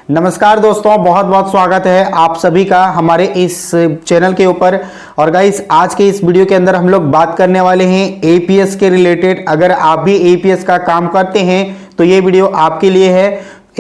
नमस्कार दोस्तों, बहुत बहुत स्वागत है आप सभी का हमारे इस चैनल के ऊपर। और गाइस, आज के इस वीडियो के अंदर हम लोग बात करने वाले हैं एपीएस के रिलेटेड। अगर आप भी एपीएस का काम करते हैं तो ये वीडियो आपके लिए है।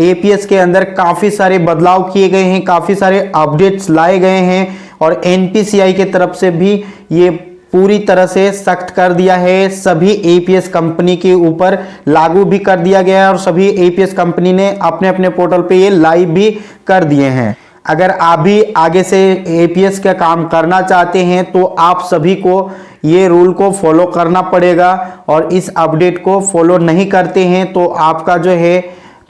एपीएस के अंदर काफ़ी सारे बदलाव किए गए हैं, काफ़ी सारे अपडेट्स लाए गए हैं और एनपीसीआई की तरफ से भी ये पूरी तरह से सख्त कर दिया है। सभी एपीएस कंपनी के ऊपर लागू भी कर दिया गया है और सभी एपीएस कंपनी ने अपने अपने पोर्टल पे ये लाइव भी कर दिए हैं। अगर आप भी आगे से एपीएस का काम करना चाहते हैं तो आप सभी को ये रूल को फॉलो करना पड़ेगा और इस अपडेट को फॉलो नहीं करते हैं तो आपका जो है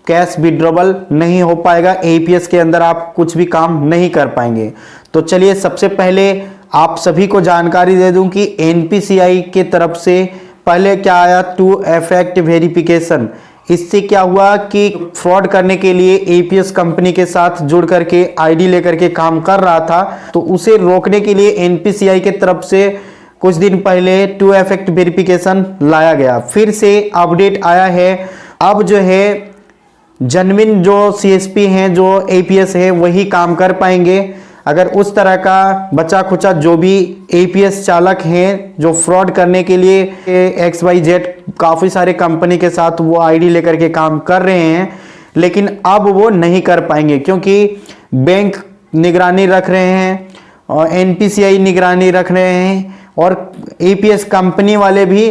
कैश विड्रॉवल नहीं हो पाएगा। एपीएस के अंदर आप कुछ भी काम नहीं कर पाएंगे। तो चलिए, सबसे पहले आप सभी को जानकारी दे दूं कि एनपीसीआई के तरफ से पहले क्या आया, 2FACT वेरिफिकेशन। इससे क्या हुआ कि फ्रॉड करने के लिए एपीएस कंपनी के साथ जुड़ करके आईडी लेकर के काम कर रहा था, तो उसे रोकने के लिए एनपीसीआई के तरफ से कुछ दिन पहले 2FACT वेरिफिकेशन लाया गया। फिर से अपडेट आया है। अब जो है जेन्युइन जो सीएसपी हैं, जो एपीएस है, वही काम कर पाएंगे। अगर उस तरह का बचा खुचा जो भी एपीएस चालक हैं जो फ्रॉड करने के लिए XYZ काफ़ी सारे कंपनी के साथ वो आईडी लेकर के काम कर रहे हैं, लेकिन अब वो नहीं कर पाएंगे क्योंकि बैंक निगरानी रख रहे हैं और एनपीसीआई निगरानी रख रहे हैं और एपीएस कंपनी वाले भी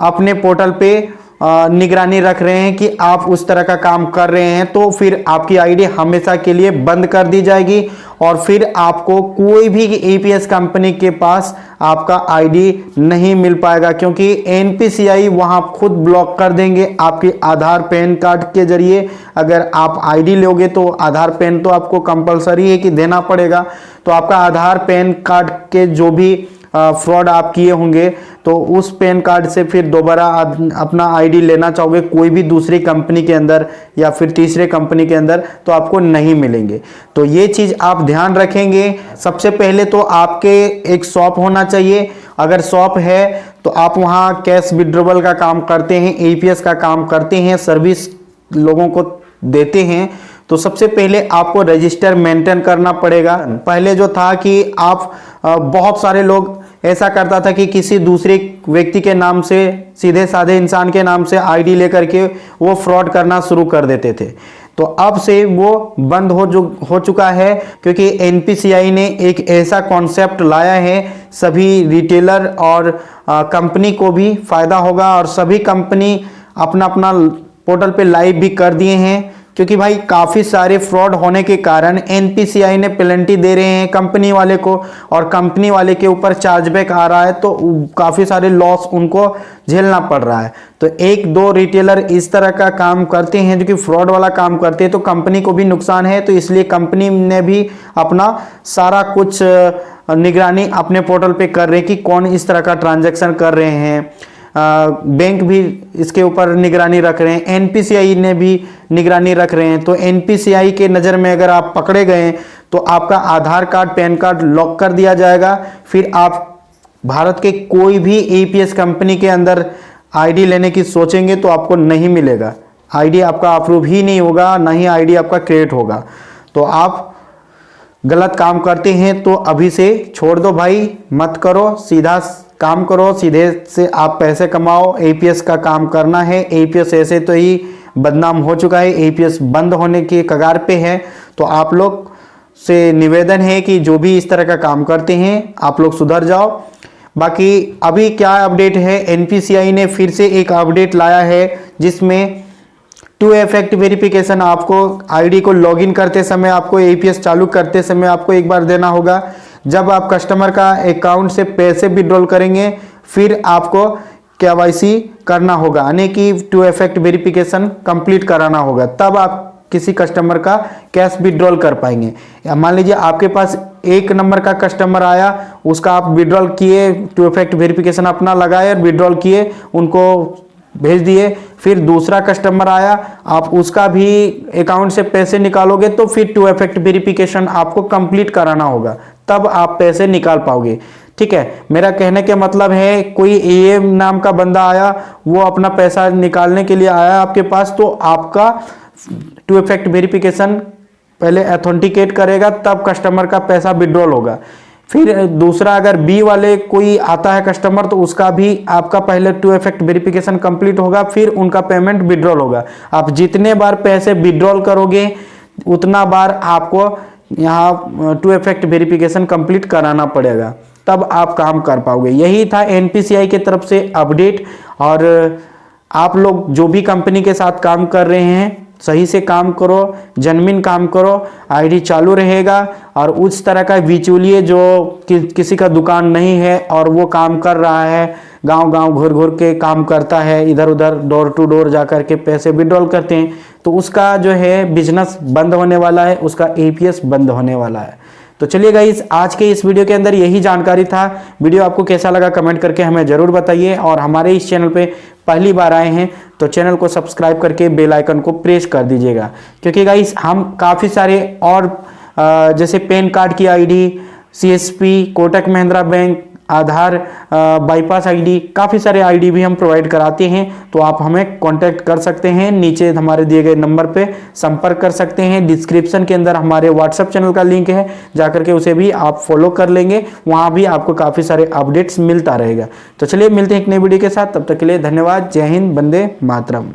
अपने पोर्टल पे निगरानी रख रहे हैं कि आप उस तरह का काम कर रहे हैं, तो फिर आपकी आईडी हमेशा के लिए बंद कर दी जाएगी और फिर आपको कोई भी एपीएस कंपनी के पास आपका आईडी नहीं मिल पाएगा क्योंकि एनपीसीआई वहां खुद ब्लॉक कर देंगे आपके आधार पैन कार्ड के जरिए। अगर आप आईडी लोगे तो आधार पैन तो आपको कंपलसरी है कि देना पड़ेगा, तो आपका आधार पैन कार्ड के जो भी फ्रॉड आप किए होंगे तो उस पैन कार्ड से फिर दोबारा अपना आईडी लेना चाहोगे कोई भी दूसरी कंपनी के अंदर या फिर तीसरे कंपनी के अंदर तो आपको नहीं मिलेंगे। तो ये चीज़ आप ध्यान रखेंगे। सबसे पहले तो आपके एक शॉप होना चाहिए। अगर शॉप है तो आप वहाँ कैश विड्रॉवल का काम करते हैं, एपीएस का काम करते हैं, सर्विस लोगों को देते हैं, तो सबसे पहले आपको रजिस्टर मेंटेन करना पड़ेगा। पहले जो था कि आप बहुत सारे लोग ऐसा करता था कि किसी दूसरे व्यक्ति के नाम से, सीधे साधे इंसान के नाम से आईडी लेकर के वो फ्रॉड करना शुरू कर देते थे। तो अब से वो बंद हो चुका है क्योंकि एनपीसीआई ने एक ऐसा कॉन्सेप्ट लाया है, सभी रिटेलर और कंपनी को भी फायदा होगा और सभी कंपनी अपना अपना पोर्टल पे लाइव भी कर दिए हैं क्योंकि भाई काफ़ी सारे फ्रॉड होने के कारण एनपीसीआई ने पेनल्टी दे रहे हैं कंपनी वाले को और कंपनी वाले के ऊपर चार्जबैक आ रहा है, तो काफ़ी सारे लॉस उनको झेलना पड़ रहा है। तो एक दो रिटेलर इस तरह का काम करते हैं जो कि फ्रॉड वाला काम करते हैं, तो कंपनी को भी नुकसान है। तो इसलिए कंपनी ने भी अपना सारा कुछ निगरानी अपने पोर्टल पे कर रहे हैं कि कौन इस तरह का ट्रांजैक्शन कर रहे हैं। बैंक भी इसके ऊपर निगरानी रख रहे हैं, एनपीसीआई ने भी निगरानी रख रहे हैं। तो एनपीसीआई के नज़र में अगर आप पकड़े गए तो आपका आधार कार्ड, पैन कार्ड लॉक कर दिया जाएगा। फिर आप भारत के कोई भी एपीएस कंपनी के अंदर आईडी लेने की सोचेंगे तो आपको नहीं मिलेगा, आईडी आपका अप्रूव ही नहीं होगा, ना ही आईडी आपका क्रिएट होगा। तो आप गलत काम करते हैं तो अभी से छोड़ दो भाई, मत करो, सीधा काम करो, सीधे से आप पैसे कमाओ। एपीएस का काम करना है। एपीएस ऐसे तो ही बदनाम हो चुका है, एपीएस बंद होने की कगार पे है। तो आप लोग से निवेदन है कि जो भी इस तरह का काम करते हैं आप लोग सुधर जाओ। बाकी अभी क्या अपडेट है, एनपीसीआई ने फिर से एक अपडेट लाया है जिसमें 2FACT वेरिफिकेशन आपको आईडी को लॉगिन करते समय, आपको एपीएस चालू करते समय आपको एक बार देना होगा। जब आप कस्टमर का अकाउंट से पैसे विड्रॉल करेंगे फिर आपको KYC करना होगा, यानी कि 2FACT वेरिफिकेशन कंप्लीट कराना होगा, तब आप किसी कस्टमर का कैश विड्रॉल कर पाएंगे। मान लीजिए आपके पास एक नंबर का कस्टमर आया, उसका आप विड्रॉल किए, 2FACT वेरिफिकेशन अपना लगाए और विड्रॉल किए, उनको भेज दिए। फिर दूसरा कस्टमर आया, आप उसका भी अकाउंट से पैसे निकालोगे तो फिर 2FACT वेरिफिकेशन आपको कंप्लीट कराना होगा, तब आप पैसे निकाल पाओगे। ठीक है, मेरा कहने का मतलब है कोई AM नाम का बंदा आया, वो अपना पैसा निकालने के लिए आया आपके पास, तो आपका 2FACT वेरिफिकेशन पहले ऑथेंटिकेट करेगा तब कस्टमर का पैसा विड्रॉल होगा। फिर दूसरा, अगर बी वाले कोई आता है कस्टमर तो उसका भी आपका पहले 2 फैक्टर वेरिफिकेशन कंप्लीट होगा, फिर उनका पेमेंट विड्रॉल होगा। आप जितने बार पैसे विड्रॉल करोगे उतना बार आपको यहाँ 2 फैक्टर वेरिफिकेशन कंप्लीट कराना पड़ेगा, तब आप काम कर पाओगे। यही था एनपीसीआई की तरफ से अपडेट। और आप लोग जो भी कंपनी के साथ काम कर रहे हैं सही से काम करो, जेन्युइन काम करो, आईडी चालू रहेगा। और उस तरह का बिचौलिए जो किसी का दुकान नहीं है और वो काम कर रहा है, गांव गांव घूर घूर के काम करता है, इधर उधर डोर टू डोर जा कर के पैसे विड्रॉल करते हैं, तो उसका जो है बिजनेस बंद होने वाला है, उसका एपीएस बंद होने वाला है। तो चलिए गाइस, आज के इस वीडियो के अंदर यही जानकारी था। वीडियो आपको कैसा लगा कमेंट करके हमें जरूर बताइए। और हमारे इस चैनल पे पहली बार आए हैं तो चैनल को सब्सक्राइब करके बेल आइकन को प्रेस कर दीजिएगा, क्योंकि गाइस हम काफ़ी सारे और जैसे पैन कार्ड की ID, CSP, Kotak Mahindra bank, Aadhaar, bypass ID, काफ़ी सारे आईडी भी हम प्रोवाइड कराते हैं। तो आप हमें कांटेक्ट कर सकते हैं, नीचे हमारे दिए गए नंबर पे संपर्क कर सकते हैं। डिस्क्रिप्शन के अंदर हमारे व्हाट्सएप चैनल का लिंक है, जाकर के उसे भी आप फॉलो कर लेंगे, वहाँ भी आपको काफ़ी सारे अपडेट्स मिलता रहेगा। तो चलिए मिलते हैं एक नई वीडियो के साथ, तब तक के लिए धन्यवाद। जय हिंद, वंदे मातरम।